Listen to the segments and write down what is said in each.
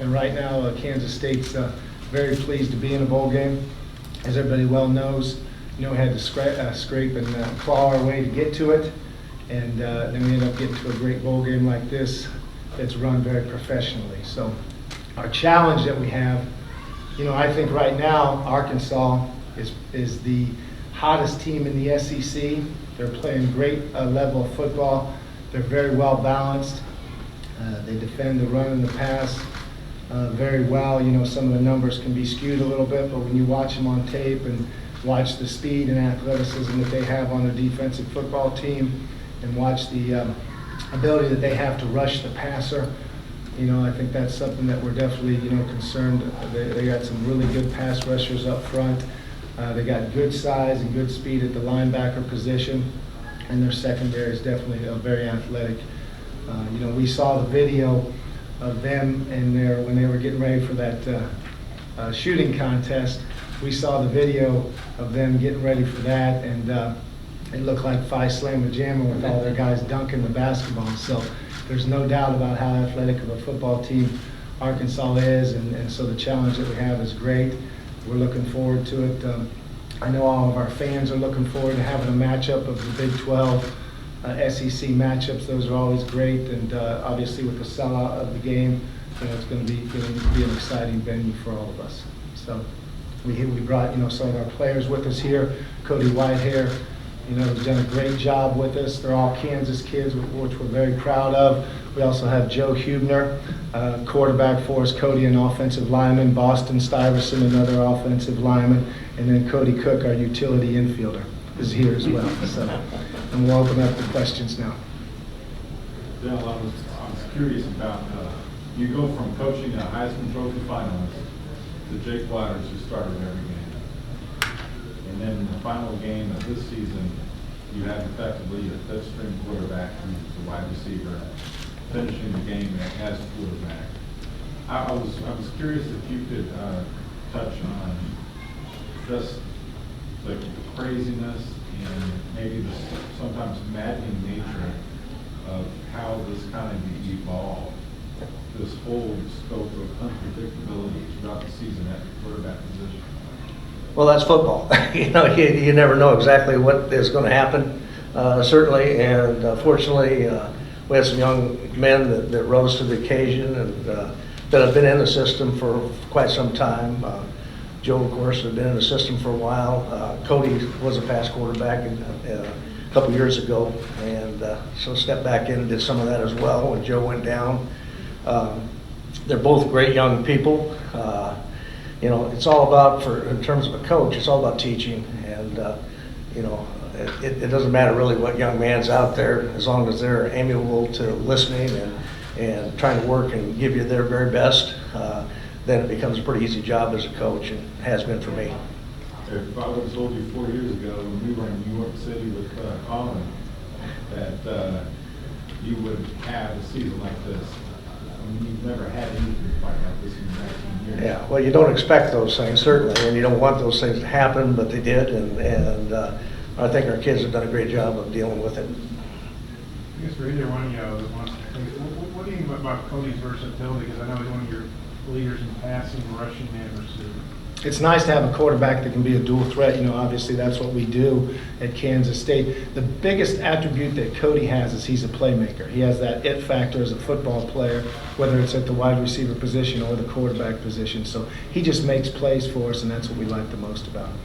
And right now, Kansas State's very pleased to be in a bowl game. As everybody well knows, we had to scrape and claw our way to get to it. And then we end up getting to a great bowl game like this that's run very professionally. So our challenge that we have, I think right now Arkansas is the hottest team in the SEC. They're playing great level of football. They're very well balanced. They defend the run and the pass very well. Some of the numbers can be skewed a little bit, but when you watch them on tape and watch the speed and athleticism that they have on their defensive football team and watch the ability that they have to rush the passer, I think that's something that we're definitely, concerned. They got some really good pass rushers up front. They got good size and good speed at the linebacker position, and their secondary is definitely very athletic. We saw the video of them when they were getting ready for that shooting contest. We saw the video of them getting ready for that, and it looked like Phi Slamma Jamma with all their guys dunking the basketball. So there's no doubt about how athletic of a football team Arkansas is, and so the challenge that we have is great. We're looking forward to it. I know all of our fans are looking forward to having a matchup of the Big 12 SEC matchups. Those are always great, and obviously with the sellout of the game, it's going to be an exciting venue for all of us. So we brought some of our players with us here. Cody Whitehair, has done a great job with us. They're all Kansas kids, which we're very proud of. We also have Joe Hubner, quarterback for us, Cody, an offensive lineman, Boston Stuyvesant, another offensive lineman, and then Cody Cook, our utility infielder, is here as well. So, and we'll open up the questions now. Bill, I was curious about, you go from coaching a Heisman Trophy finalist to Jake Blatters, who started every game. And then in the final game of this season, you had effectively a fifth-string quarterback who's a wide receiver finishing the game as a quarterback. I was curious if you could touch on just the craziness and maybe the sometimes maddening nature of how this kind of evolved, this whole scope of unpredictability throughout the season at the quarterback position. Well, that's football. You never know exactly what is going to happen, certainly. And fortunately, we had some young men that rose to the occasion and that have been in the system for quite some time. Joe, of course, had been in the system for a while. Cody was a past quarterback a couple years ago, and so stepped back in and did some of that as well when Joe went down. They're both great young people. It's all about, in terms of a coach, it's all about teaching, and it doesn't matter really what young man's out there, as long as they're amiable to listening and trying to work and give you their very best, then it becomes a pretty easy job as a coach, and has been for me. If I would have told you 4 years ago when we were in New York City with Colin that you would have a season like this, you've never had anything quite like this in 19 years. Yeah, well, you don't expect those things, certainly, and you don't want those things to happen, but they did, and I think our kids have done a great job of dealing with it. I guess for either one of you, what do you think about Cody's versatility? Because I know he's one of your leaders in passing, rushing, and receiving. It's nice to have a quarterback that can be a dual threat. Obviously that's what we do at Kansas State. The biggest attribute that Cody has is he's a playmaker. He has that it factor as a football player, whether it's at the wide receiver position or the quarterback position. So he just makes plays for us, and that's what we like the most about him.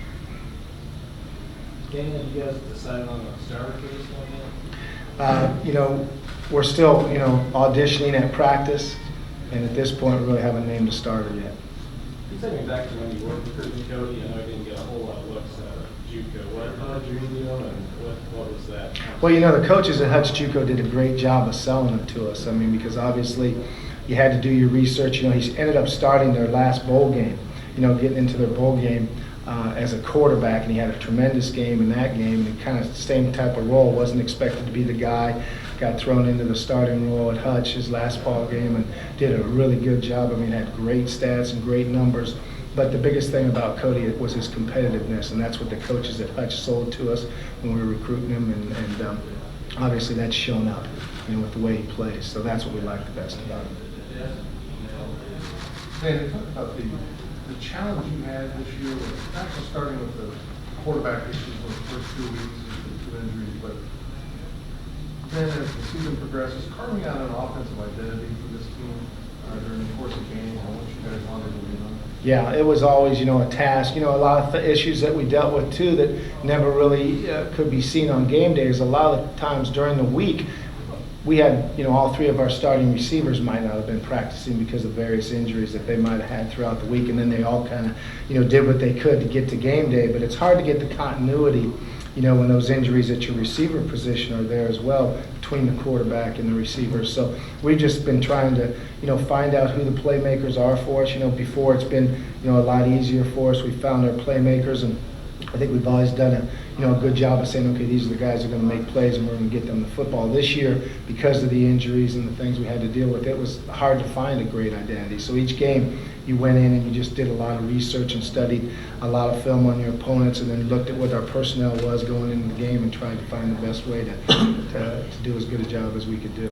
Danny, have you guys decided on a starter for this one yet? We're still, auditioning at practice, and at this point we really haven't named a starter yet. You take me back to when you worked with Cody. I know you didn't get a whole lot of looks at JUCO. How did you deal, and what was that? Well, the coaches at Hutch JUCO did a great job of selling it to us. Because obviously you had to do your research. He ended up starting their last bowl game, getting into their bowl game as a quarterback, and he had a tremendous game in that game, and kind of the same type of role. Wasn't expected to be the guy. Got thrown into the starting role at Hutch his last ball game and did a really good job. Had great stats and great numbers. But the biggest thing about Cody was his competitiveness, and that's what the coaches at Hutch sold to us when we were recruiting him, and obviously that's shown up, with the way he plays. So that's what we like the best about him. Sandy, talk about the challenge you had this year, with not just starting with the quarterback issues in the first 2 weeks with 2 injuries, but then as the season progresses, carving out an offensive identity for this team during the course of games, and what you guys wanted to lean on. Yeah, it was always, a task. A lot of the issues that we dealt with too that never really could be seen on game days. A lot of times during the week, we had, all 3 of our starting receivers might not have been practicing because of various injuries that they might have had throughout the week, and then they all kind of, did what they could to get to game day. But it's hard to get the continuity, when those injuries at your receiver position are there as well, between the quarterback and the receivers. So we've just been trying to, find out who the playmakers are for us. Before it's been, a lot easier for us. We found our playmakers, and I think we've always done a good job of saying, okay, these are the guys who are going to make plays, and we're going to get them the football. This year, because of the injuries and the things we had to deal with, it was hard to find a great identity. So each game, you went in and you just did a lot of research and studied a lot of film on your opponents, and then looked at what our personnel was going into the game and tried to find the best way to do as good a job as we could do.